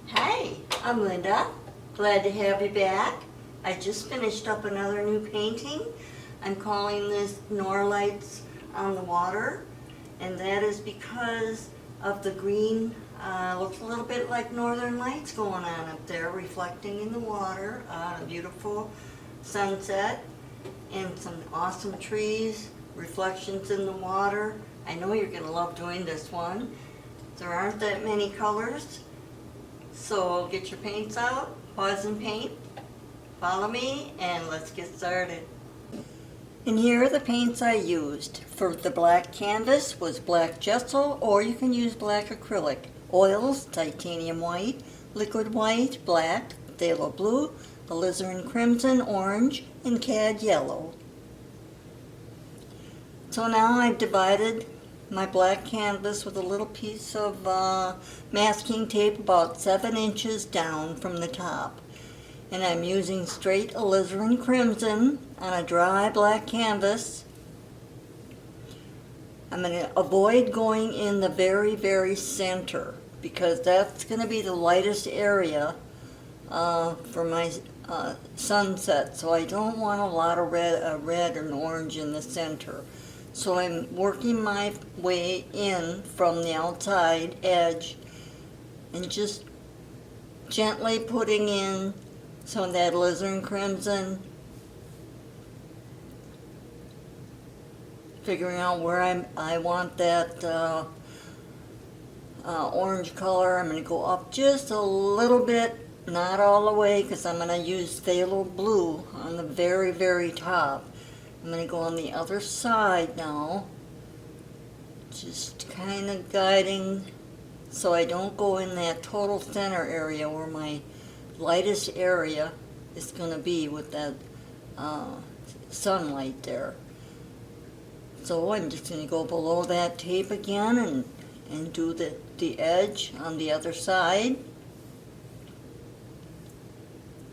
Hi, I'm Linda. Glad to have you back. I just finished up another new painting. I'm calling this Norlights on the Water, and that is because of the green. Looks a little bit like northern lights going on up there, reflecting in the water. A beautiful sunset and some awesome trees, reflections in the water. I know you're going to love doing this one. There aren't that many colors. So get your paints out, pause and paint, follow me, and let's get started. And here are the paints I used. For the black canvas was black gesso, or you can use black acrylic. Oils, titanium white, liquid white, black, phthalo blue, alizarin crimson, orange, and cad yellow. So now I've divided my black canvas with a little piece of masking tape about 7 inches down from the top. And I'm using straight alizarin crimson on a dry black canvas. I'm going to avoid going in the very, very center because that's going to be the lightest area for my sunset. So I don't want a lot of red and orange in the center. So I'm working my way in from the outside edge and just gently putting in some of that alizarin crimson, figuring out where I want that orange color. I'm going to go up just a little bit, not all the way, because I'm going to use phthalo blue on the very, very top. I'm going to go on the other side now, just kind of guiding so I don't go in that total center area where my lightest area is going to be with that sunlight there. So I'm just going to go below that tape again and do the edge on the other side.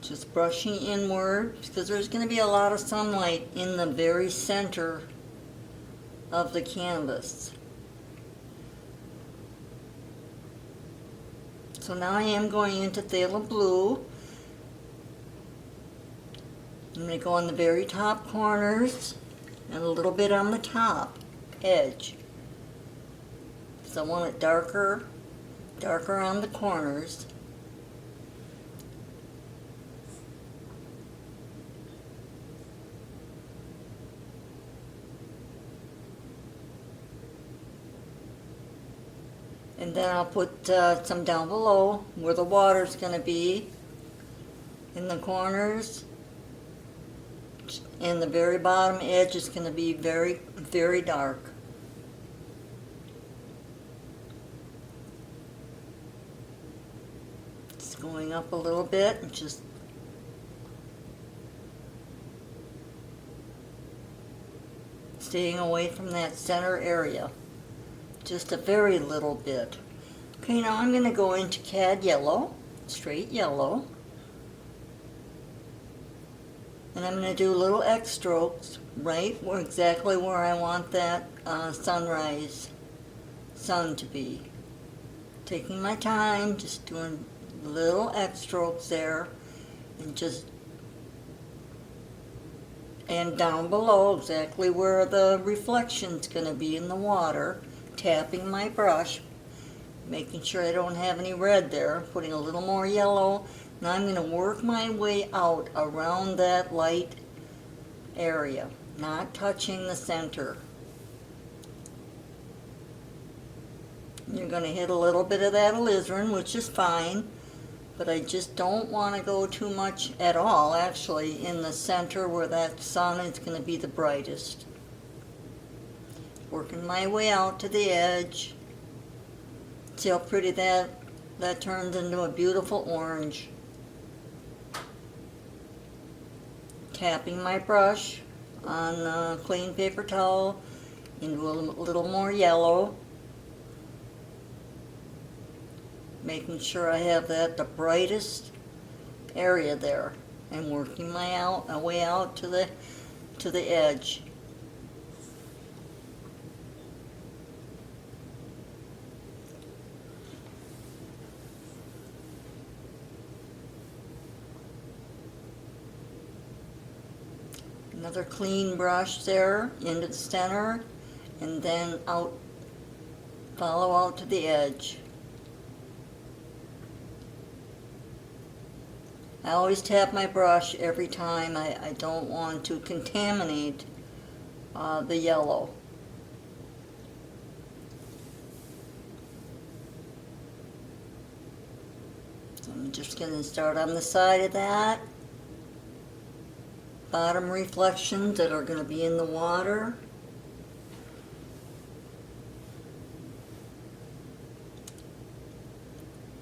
Just brushing inward because there's going to be a lot of sunlight in the very center of the canvas. So now I am going into phthalo blue. I'm going to go on the very top corners and a little bit on the top edge. So I want it darker on the corners. And then I'll put some down below where the water's going to be in the corners. And the very bottom edge is going to be very, very dark. Just going up a little bit and just staying away from that center area. Just a very little bit. Okay, now I'm going to go into cad yellow, straight yellow. And I'm going to do little X strokes right exactly where I want that sunrise sun to be. Taking my time, just doing little X strokes there, and down below exactly where the reflection's going to be in the water, tapping my brush, making sure I don't have any red there, putting a little more yellow. Now I'm going to work my way out around that light area, not touching the center. You're going to hit a little bit of that alizarin, which is fine, but I just don't want to go too much at all, actually, in the center where that sun is going to be the brightest. Working my way out to the edge. See how pretty that turns into a beautiful orange. Tapping my brush on a clean paper towel into a little more yellow. Making sure I have that the brightest area there, and working my way out to the edge. Another clean brush there into the center, and then out, follow out to the edge. I always tap my brush every time. I don't want to contaminate the yellow. So I'm just going to start on the side of that. Bottom reflections that are going to be in the water.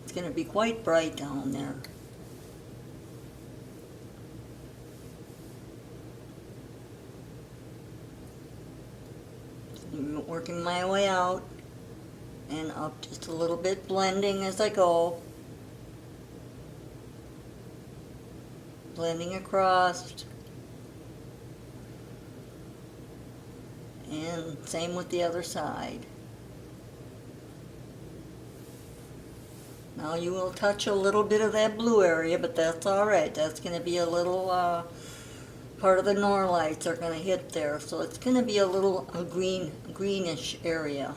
It's going to be quite bright down there. I'm working my way out and up just a little bit, blending as I go. Blending across. And same with the other side. Now you will touch a little bit of that blue area, but that's alright. That's going to be a little part of the Norlights are going to hit there. So it's going to be a little greenish area.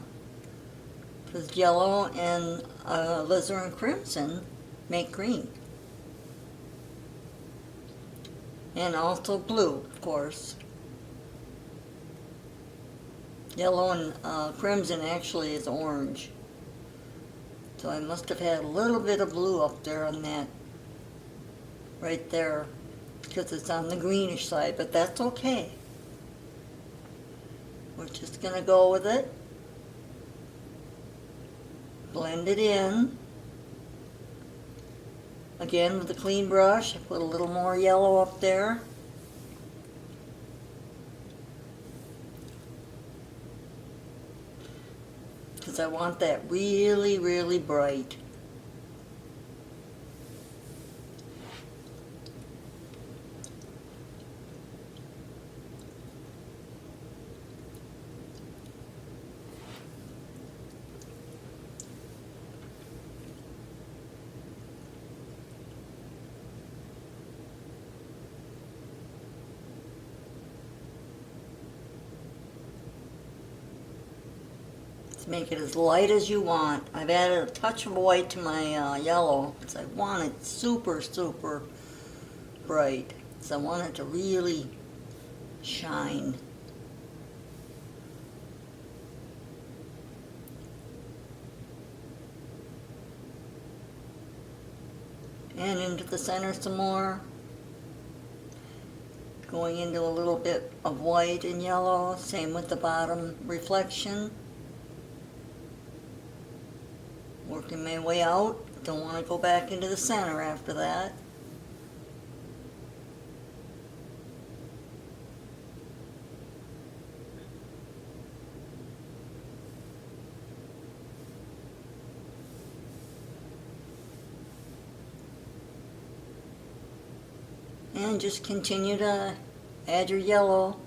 Because yellow and alizarin crimson make green. And also blue, of course. Yellow and crimson actually is orange. So I must have had a little bit of blue up there on that, right there, because it's on the greenish side, but that's okay. We're just going to go with it. Blend it in. Again with a clean brush, I put a little more yellow up there. Because I want that really, really bright. Make it as light as you want. I've added a touch of white to my yellow because I want it super, super bright. So I want it to really shine. And into the center some more. Going into a little bit of white and yellow. Same with the bottom reflection. Working my way out. Don't want to go back into the center after that. And just continue to add your yellow.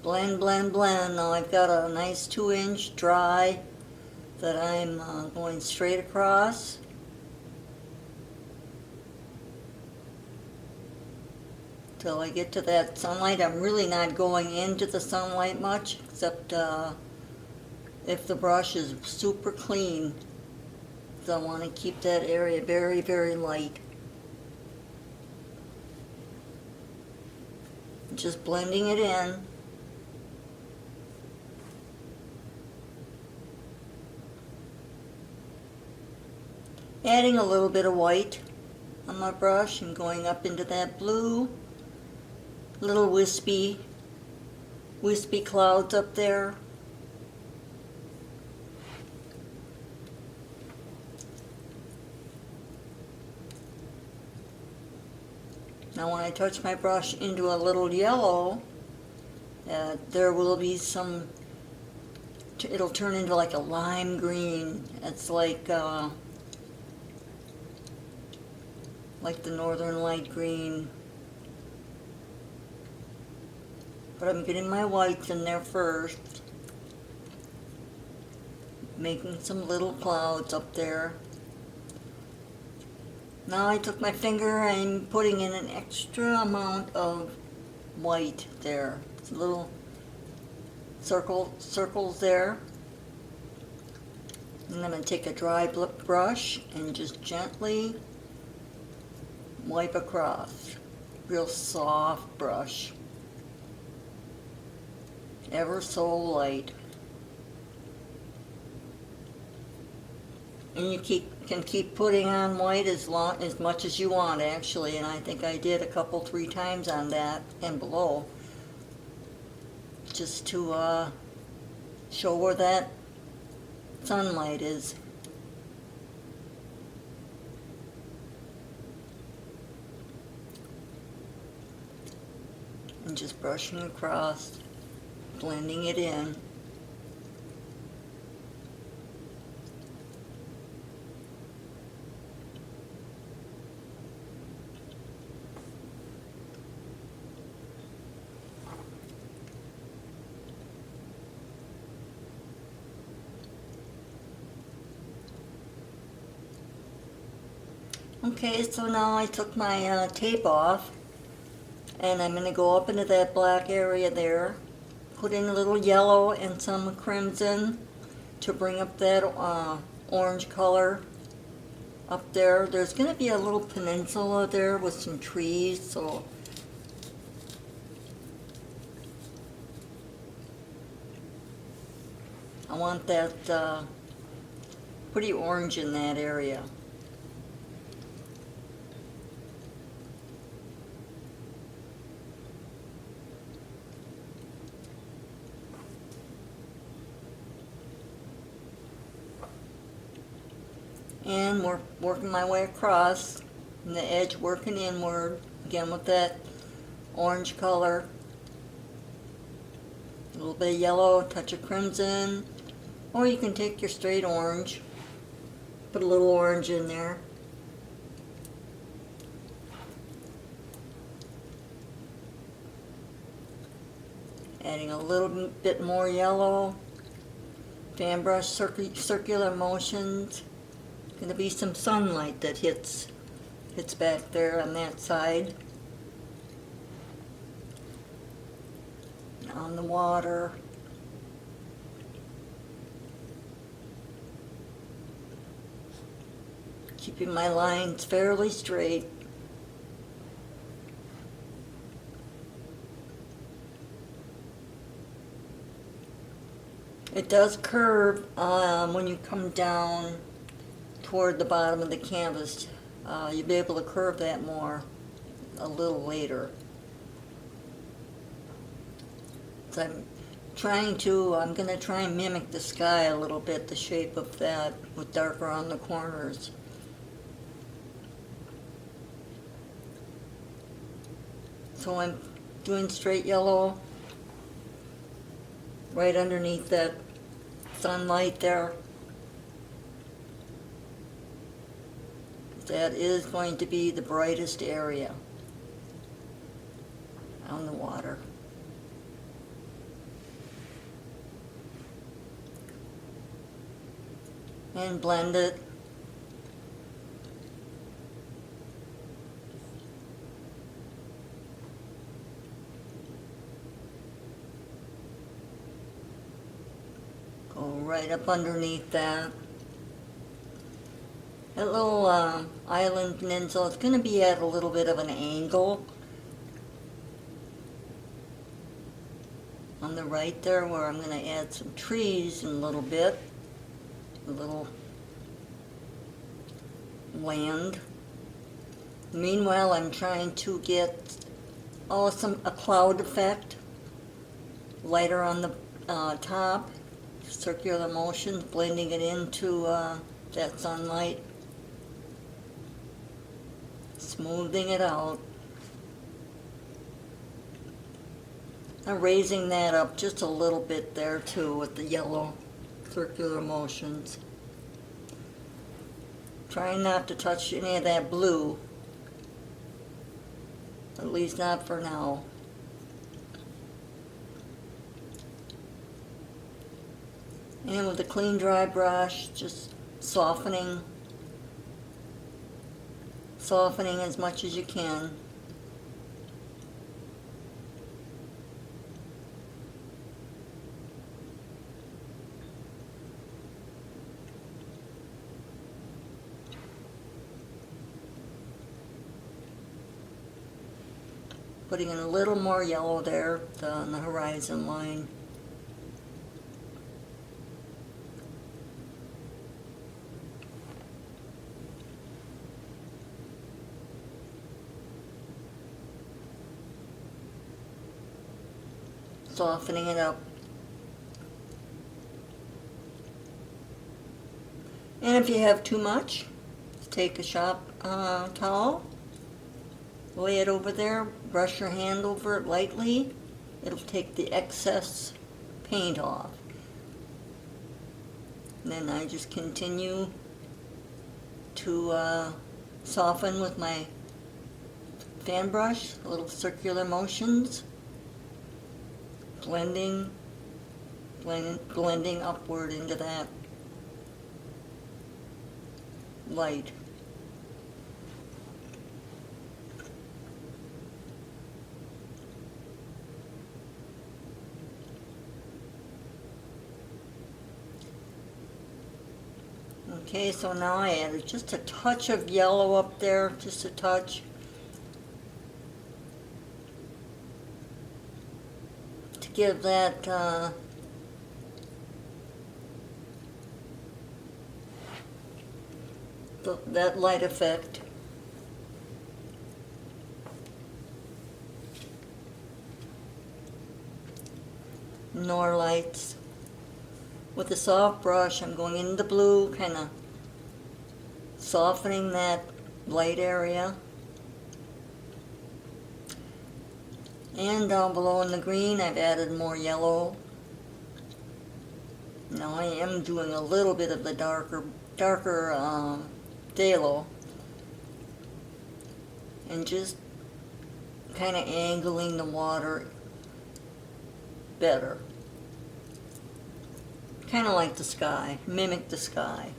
Blend, blend, blend. Now I've got a nice 2-inch dry that I'm going straight across. Till I get to that sunlight. I'm really not going into the sunlight much, except if the brush is super clean. So I want to keep that area very, very light. Just blending it in. Adding a little bit of white on my brush and going up into that blue. Little wispy clouds up there. Now when I touch my brush into a little yellow, there will be some, it'll turn into like a lime green. It's like the northern light green. But I'm getting my whites in there first. Making some little clouds up there. Now I took my finger and I'm putting in an extra amount of white there. It's little circles there. And I'm going to take a dry brush and just gently wipe across. Real soft brush. Ever so light. And you can keep putting on white as much as you want, actually, and I think I did a couple, 3 times on that and below, just to show where that sunlight is. And just brushing across, blending it in. Okay, so now I took my tape off, and I'm going to go up into that black area there, put in a little yellow and some crimson to bring up that orange color up there. There's going to be a little peninsula there with some trees, so I want that pretty orange in that area. And working my way across, and the edge working inward, again with that orange color. A little bit of yellow, a touch of crimson, or you can take your straight orange, put a little orange in there. Adding a little bit more yellow, fan brush circular motions. Going to be some sunlight that hits back there on that side. On the water. Keeping my lines fairly straight. It does curve when you come down toward the bottom of the canvas. You'll be able to curve that more a little later. So I'm going to try and mimic the sky a little bit, the shape of that, with darker on the corners. So I'm doing straight yellow right underneath that sunlight there. That is going to be the brightest area on the water. And blend it. Go right up underneath that. That little island peninsula, it's going to be at a little bit of an angle on the right there, where I'm going to add some trees in a little bit, a little land. Meanwhile, I'm trying to get a cloud effect, lighter on the top, circular motions, blending it into that sunlight. Smoothing it out. I'm raising that up just a little bit there too with the yellow circular motions. Trying not to touch any of that blue. At least not for now. And with a clean dry brush, just softening as much as you can. Putting in a little more yellow there on the horizon line. Softening it up. And if you have too much, take a shop towel, lay it over there, brush your hand over it lightly. It'll take the excess paint off. And then I just continue to soften with my fan brush, little circular motions, blending upward into that light. Okay, so now I added just a touch of yellow up there, just a touch. To give that that light effect. Norlights. With a soft brush, I'm going in the blue, kind of softening that light area. And down below in the green, I've added more yellow. Now I am doing a little bit of the darker phthalo, and just kind of angling the water better. Kind of like the sky, mimic the sky.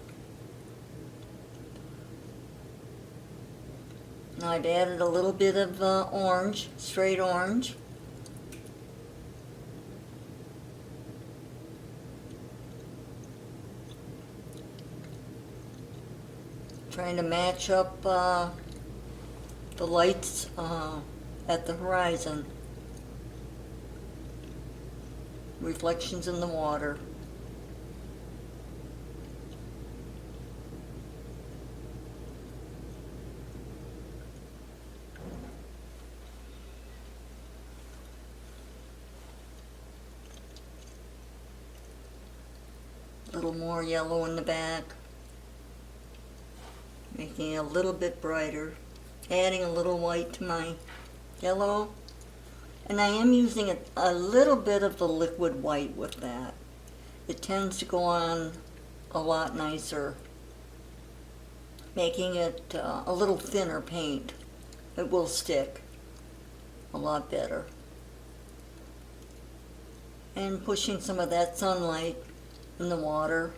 Now I've added a little bit of orange, straight orange. Trying to match up the lights at the horizon. Reflections in the water. A little more yellow in the back. Making it a little bit brighter. Adding a little white to my yellow. And I am using a little bit of the liquid white with that. It tends to go on a lot nicer, making it a little thinner paint. It will stick a lot better. And pushing some of that sunlight in the water.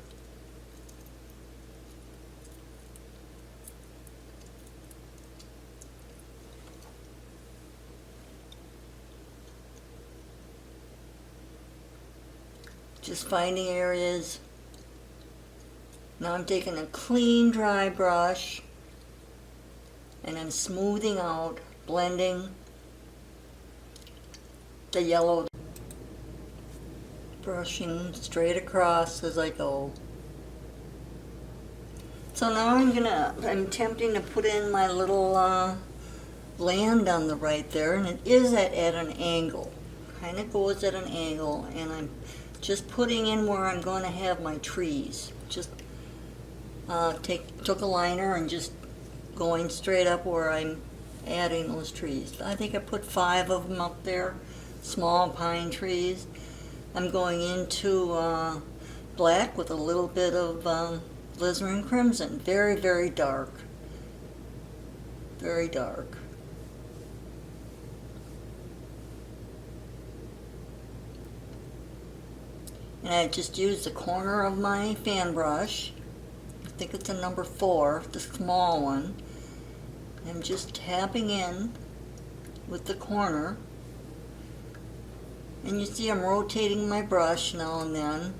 Just finding areas. Now I'm taking a clean, dry brush and I'm smoothing out, blending the yellow, brushing straight across as I go. So now I'm attempting to put in my little land on the right there, and it is at an angle. Kind of goes at an angle, and I'm just putting in where I'm going to have my trees. Just took a liner and just going straight up where I'm adding those trees. I think I put 5 of them up there, small pine trees. I'm going into black with a little bit of alizarin crimson. Very, very dark. Very dark. And I just used the corner of my fan brush. I think it's a number 4, the small one. I'm just tapping in with the corner. And you see I'm rotating my brush now and then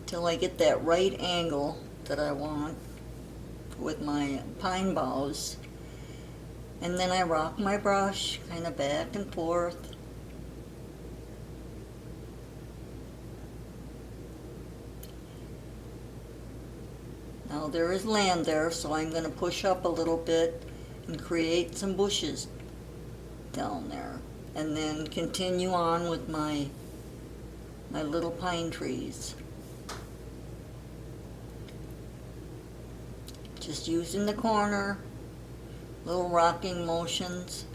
till I get that right angle that I want with my pine boughs. And then I rock my brush kind of back and forth. Now there is land there, so I'm going to push up a little bit and create some bushes down there. And then continue on with my little pine trees. Just using the corner, little rocking motions.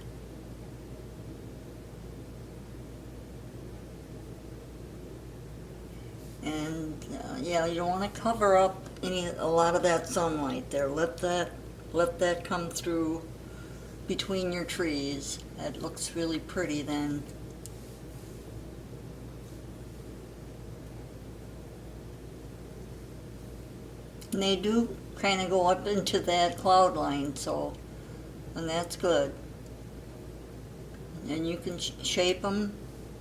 And yeah, you don't want to cover up a lot of that sunlight there. Let that come through between your trees. That looks really pretty then. And they do kind of go up into that cloud line, and that's good. And you can shape them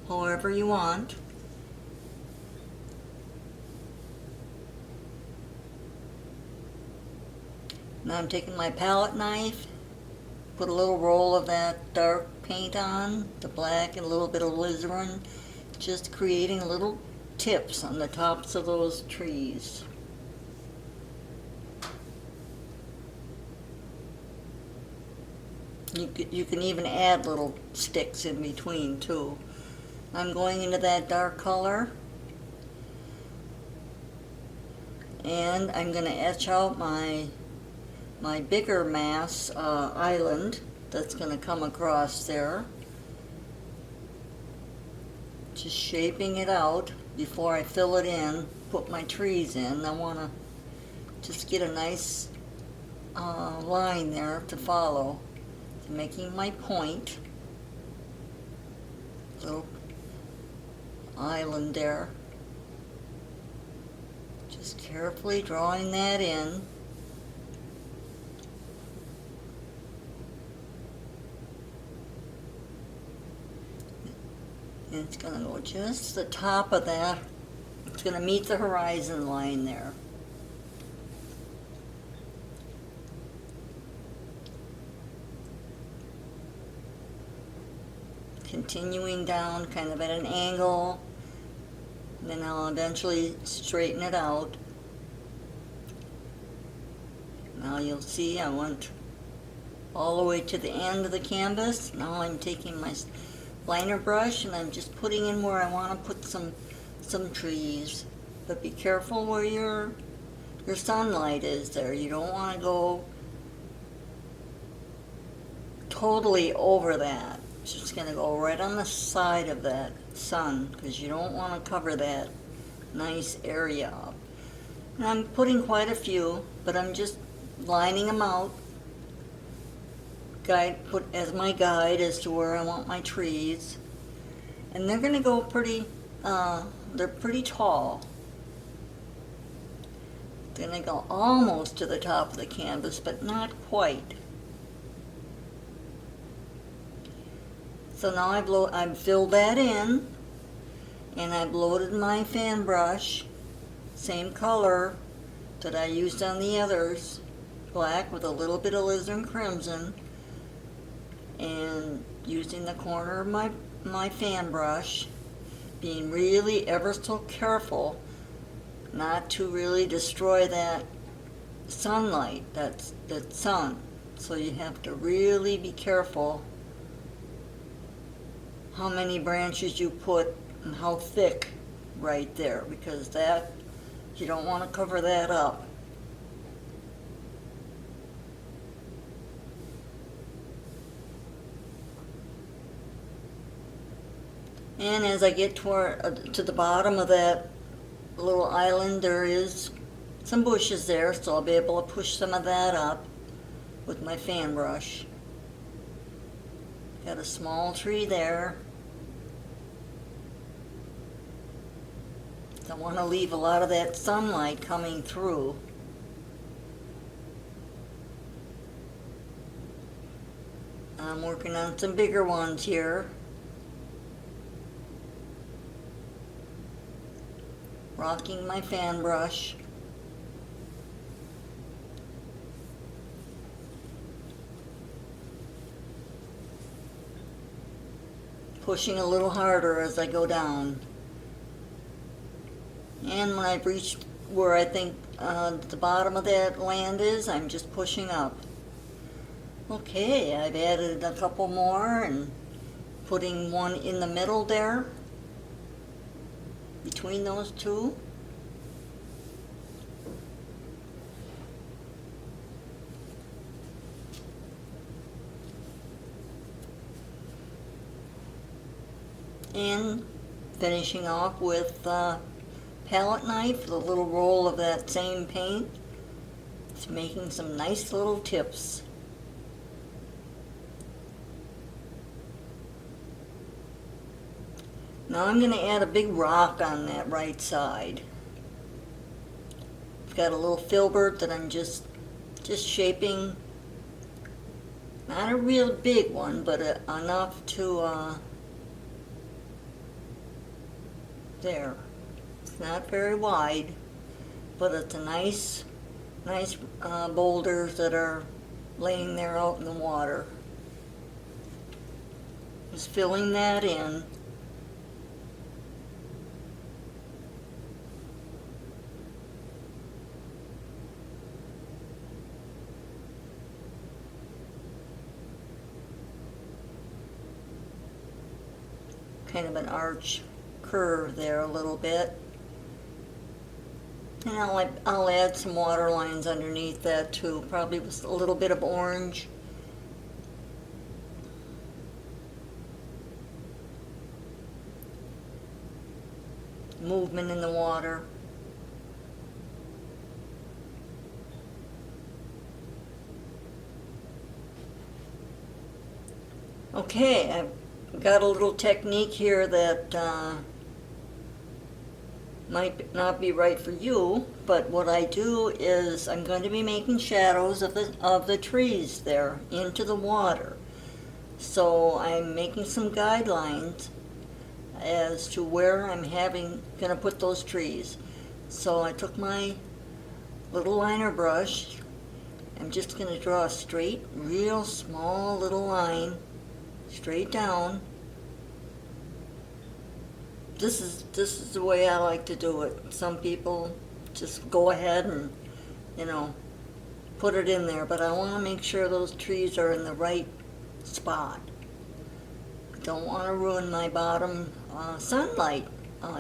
however you want. Now I'm taking my palette knife, put a little roll of that dark paint on, the black and a little bit of alizarin, just creating little tips on the tops of those trees. You can even add little sticks in between too. I'm going into that dark color, and I'm going to etch out my bigger mass island that's going to come across there. Just shaping it out before I fill it in, put my trees in. I want to just get a nice line there to follow. Making my point, little island there. Just carefully drawing that in. And it's going to go just the top of that. It's going to meet the horizon line there. Continuing down kind of at an angle, and then I'll eventually straighten it out. Now you'll see I went all the way to the end of the canvas. Now I'm taking my liner brush and I'm just putting in where I want to put some trees. But be careful where your sunlight is there. You don't want to go totally over that. It's just going to go right on the side of that sun because you don't want to cover that nice area up. And I'm putting quite a few, but I'm just lining them out. Put as my guide as to where I want my trees. And they're going to go pretty, they're pretty tall. They're going to go almost to the top of the canvas, but not quite. So now I've filled that in, and I've loaded my fan brush, same color that I used on the others, black with a little bit of alizarin crimson, and using the corner of my fan brush, being really ever so careful not to really destroy that sunlight, that sun. So you have to really be careful how many branches you put and how thick right there, because that, you don't want to cover that up. And as I get to the bottom of that little island, there is some bushes there, so I'll be able to push some of that up with my fan brush. Got a small tree there. I want to leave a lot of that sunlight coming through. I'm working on some bigger ones here. Rocking my fan brush. pushing a little harder as I go down. And when I've reached where I think the bottom of that land is, I'm just pushing up. Okay, I've added a couple more and putting one in the middle there, between those two. And finishing off with palette knife, the little roll of that same paint. It's making some nice little tips. Now I'm going to add a big rock on that right side. I've got a little filbert that I'm just shaping. Not a real big one, but enough to, there. It's not very wide, but it's a nice boulders that are laying there out in the water. Just filling that in. Kind of an arch curve there a little bit. And I'll add some water lines underneath that too, probably with a little bit of orange. Movement in the water. Okay, I've got a little technique here that might not be right for you, but what I do is I'm going to be making shadows of the trees there into the water. So I'm making some guidelines as to where I'm going to put those trees. So I took my little liner brush. I'm just going to draw a straight, real small little line straight down. This is the way I like to do it. Some people just go ahead and, put it in there, but I want to make sure those trees are in the right spot. Don't want to ruin my bottom sunlight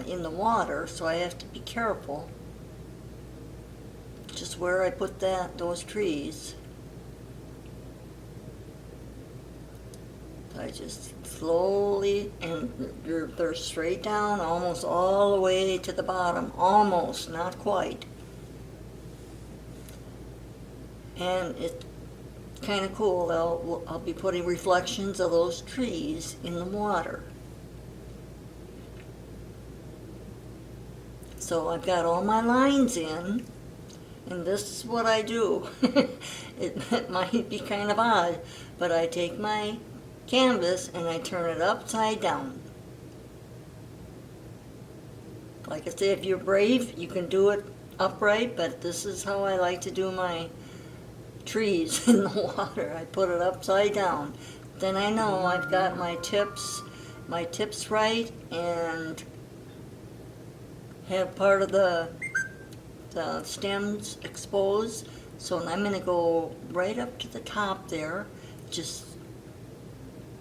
in the water, so I have to be careful just where I put those trees. I just slowly, and they're straight down almost all the way to the bottom. Almost, not quite. And it's kind of cool. I'll be putting reflections of those trees in the water. So I've got all my lines in, and this is what I do. It might be kind of odd, but I take my canvas and I turn it upside down. Like I say, if you're brave, you can do it upright, but this is how I like to do my trees in the water. I put it upside down. Then I know I've got my tips right, and have part of the stems exposed. So I'm going to go right up to the top there, just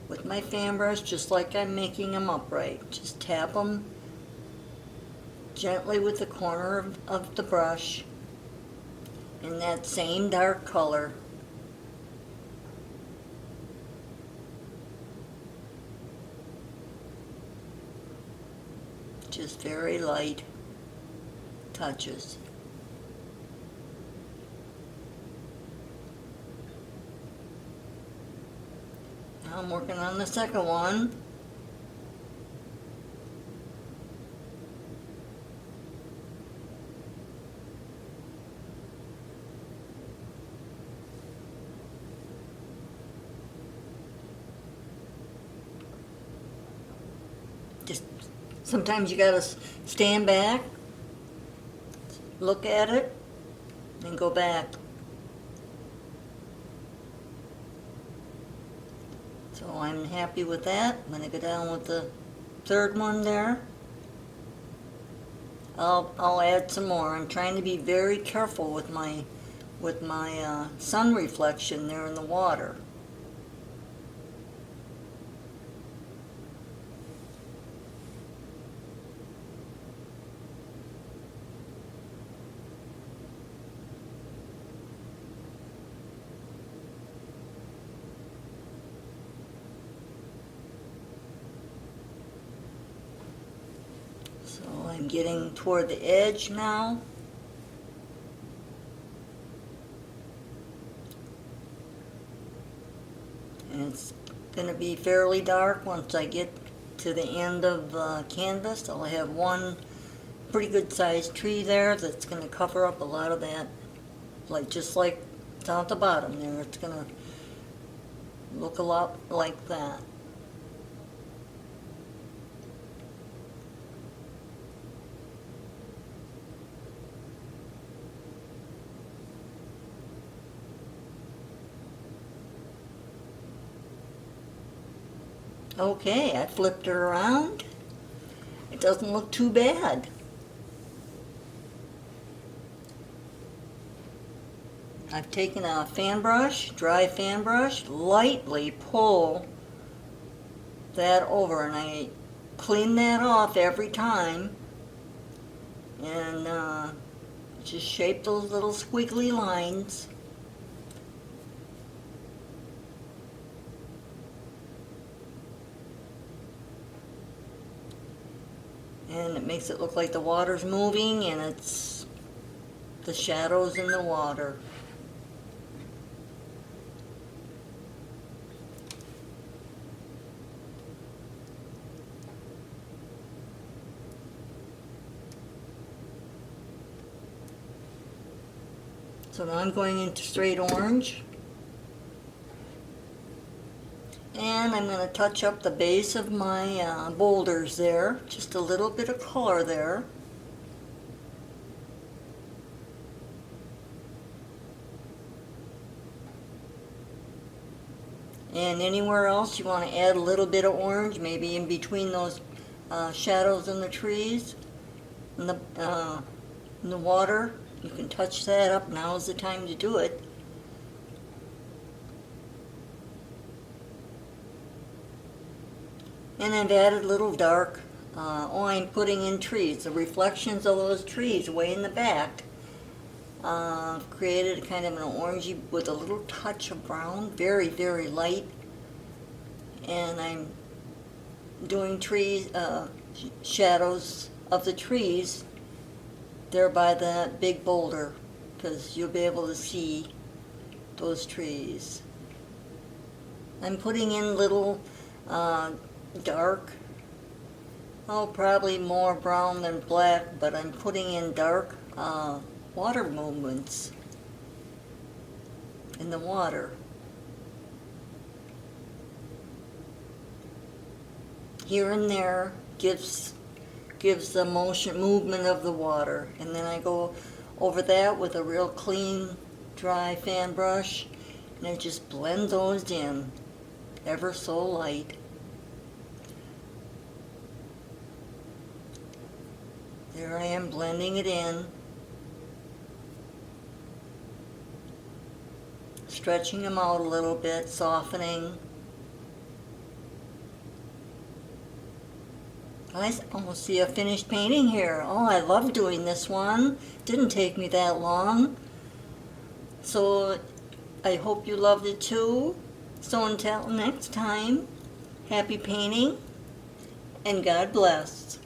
with my fan brush, just like I'm making them upright. Just tap them gently with the corner of the brush in that same dark color. Just very light touches. Now I'm working on the second one. Just sometimes you gotta stand back, look at it, and go back. So I'm happy with that. I'm going to go down with the third one there. I'll add some more. I'm trying to be very careful with my sun reflection there in the water. So I'm getting toward the edge now. And it's going to be fairly dark once I get to the end of the canvas. I'll have one pretty good sized tree there that's going to cover up a lot of that, just like down at the bottom there. It's going to look a lot like that. Okay, I flipped it around. It doesn't look too bad. I've taken a fan brush, dry fan brush, lightly pull that over, and I clean that off every time, and just shape those little squiggly lines. And it makes it look like the water's moving, and it's the shadows in the water. So now I'm going into straight orange. And I'm going to touch up the base of my boulders there, just a little bit of color there. And anywhere else you want to add a little bit of orange, maybe in between those shadows in the trees, in the water, you can touch that up. Now is the time to do it. And I've added a little dark I'm putting in trees, the reflections of those trees way in the back. Created kind of an orangey with a little touch of brown, very, very light. And I'm doing trees, shadows of the trees there by the big boulder, because you'll be able to see those trees. I'm putting in little dark, probably more brown than black, but I'm putting in dark water movements in the water. Here and there gives the movement of the water, and then I go over that with a real clean, dry fan brush, and I just blend those in ever so light. There I am blending it in, stretching them out a little bit, softening. I almost see a finished painting here. Oh, I love doing this one. Didn't take me that long. So I hope you loved it too. So until next time, happy painting and God bless.